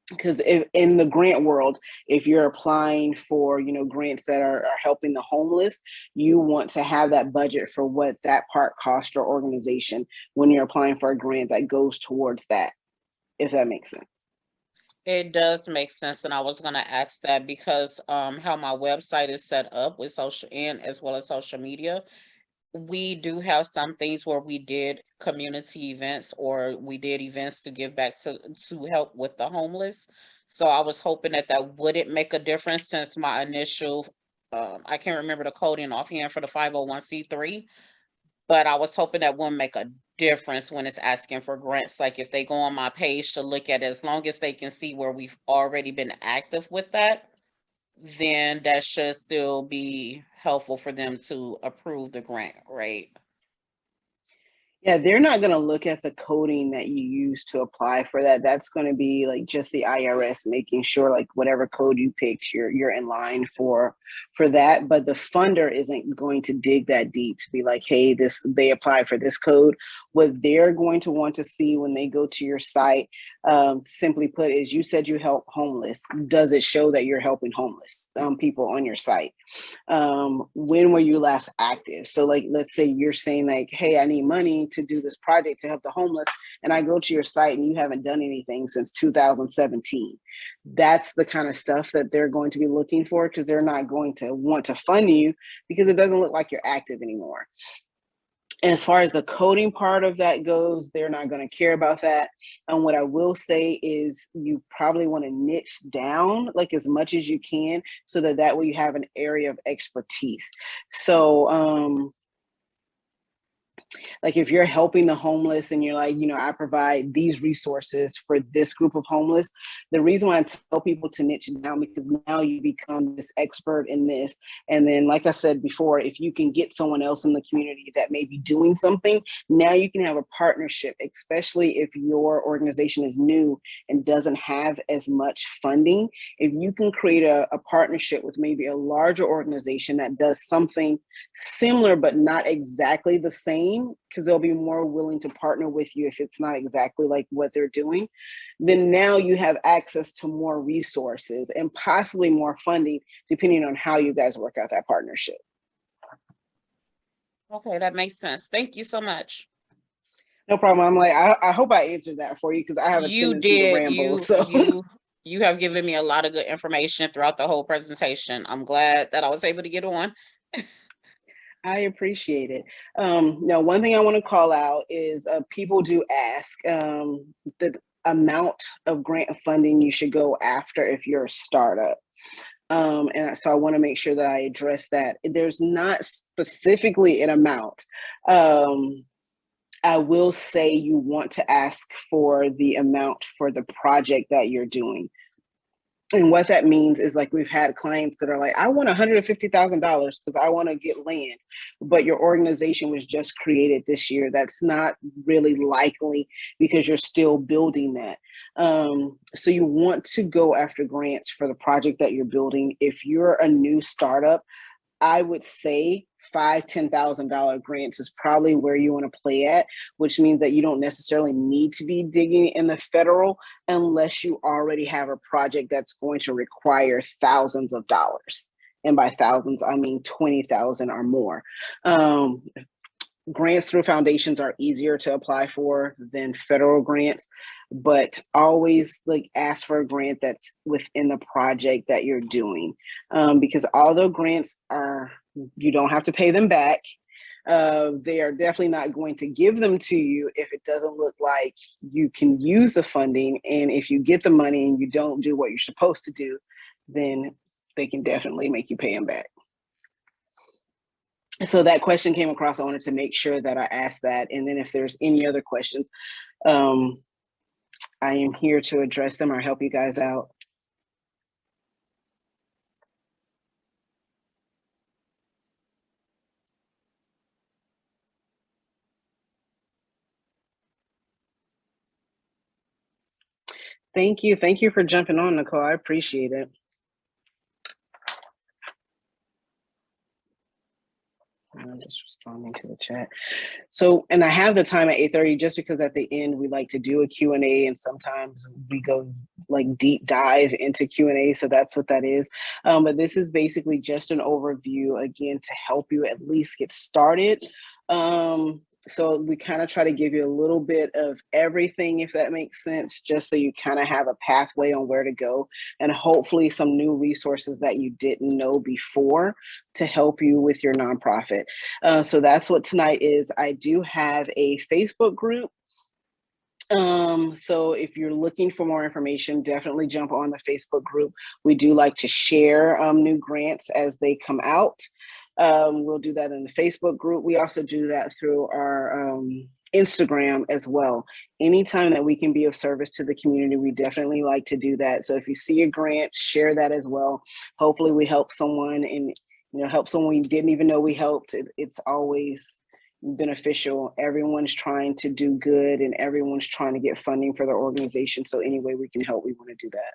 Because if in the grant world, if you're applying for grants that are helping the homeless, you want to have that budget for what that part cost your organization when you're applying for a grant that goes towards that, if that makes sense. It does make sense, and I was gonna ask that because how my website is set up with social and as well as social media, we do have some things where we did community events or we did events to give back to help with the homeless. So I was hoping that that wouldn't make a difference since my initial, I can't remember the coding offhand for the 501c3, but I was hoping that wouldn't make a difference when it's asking for grants. Like if they go on my page to look at it, as long as they can see where we've already been active with that, then that should still be helpful for them to approve the grant, right? Yeah, they're not going to look at the coding that you use to apply for that. That's going to be like just the IRS making sure like whatever code you picked, you're in line for that. But the funder isn't going to dig that deep to be like, hey, this they applied for this code. What they're going to want to see when they go to your site, simply put, is you said you help homeless. Does it show that you're helping homeless people on your site? When were you last active? So like, let's say you're saying like, hey, I need money to do this project to help the homeless. And I go to your site and you haven't done anything since 2017. That's the kind of stuff that they're going to be looking for, because they're not going to want to fund you because it doesn't look like you're active anymore. And as far as the coding part of that goes, they're not going to care about that. And what I will say is you probably want to niche down like as much as you can so that way you have an area of expertise. So like if you're helping the homeless and you're like, I provide these resources for this group of homeless, the reason why I tell people to niche down, because now you become this expert in this. And then, like I said before, if you can get someone else in the community that may be doing something, now you can have a partnership, especially if your organization is new and doesn't have as much funding. If you can create a partnership with maybe a larger organization that does something similar, but not exactly the same, because they'll be more willing to partner with you if it's not exactly like what they're doing, then now you have access to more resources and possibly more funding, depending on how you guys work out that partnership. Okay, that makes sense. Thank you so much. No problem. I'm like, I hope I answered that for you, because I have a You tendency to did. ramble. So You have given me a lot of good information throughout the whole presentation. I'm glad that I was able to get on. I appreciate it. Now, one thing I want to call out is people do ask the amount of grant funding you should go after if you're a startup. And so I want to make sure that I address that. There's not specifically an amount. I will say you want to ask for the amount for the project that you're doing. And what that means is, like, we've had clients that are like, I want $150,000 because I want to get land, but your organization was just created this year. That's not really likely because you're still building that. So you want to go after grants for the project that you're building. If you're a new startup, I would say $5,000-$10,000 grants is probably where you want to play at, which means that you don't necessarily need to be digging in the federal unless you already have a project that's going to require thousands of dollars. And by thousands, I mean 20,000 or more. Grants through foundations are easier to apply for than federal grants, but always like ask for a grant that's within the project that you're doing, because although grants are, you don't have to pay them back, they are definitely not going to give them to you if it doesn't look like you can use the funding. And if you get the money and you don't do what you're supposed to do, then they can definitely make you pay them back. So that question came across. I wanted to make sure that I asked that. And then if there's any other questions, I am here to address them or help you guys out. Thank you. Thank you for jumping on, Nicole. I appreciate it. I'm just responding to the chat. So, and I have the time at 8:30 just because at the end we like to do a Q&A, and sometimes we go like deep dive into Q&A. So that's what that is. But this is basically just an overview, again, to help you at least get started. So we kind of try to give you a little bit of everything, if that makes sense, just so you kind of have a pathway on where to go, and hopefully some new resources that you didn't know before to help you with your nonprofit. So that's what tonight is. I do have a Facebook group. So if you're looking for more information, definitely jump on the Facebook group. We do like to share new grants as they come out. We'll do that in the Facebook group. We also do that through our Instagram as well. Anytime that we can be of service to the community, we definitely like to do that. So if you see a grant, share that as well. Hopefully we help someone, and help someone we didn't even know we helped. It's always beneficial. Everyone's trying to do good, and everyone's trying to get funding for their organization. So any way we can help, we want to do that.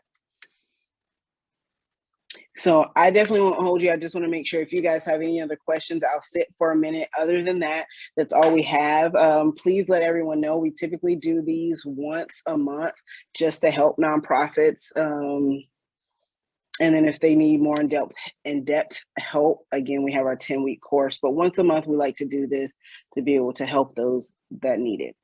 So I definitely won't hold you. I just want to make sure if you guys have any other questions, I'll sit for a minute. Other than that, that's all we have. Please let everyone know we typically do these once a month just to help nonprofits. And then if they need more in-depth help, again, we have our 10-week course. But once a month, we like to do this to be able to help those that need it.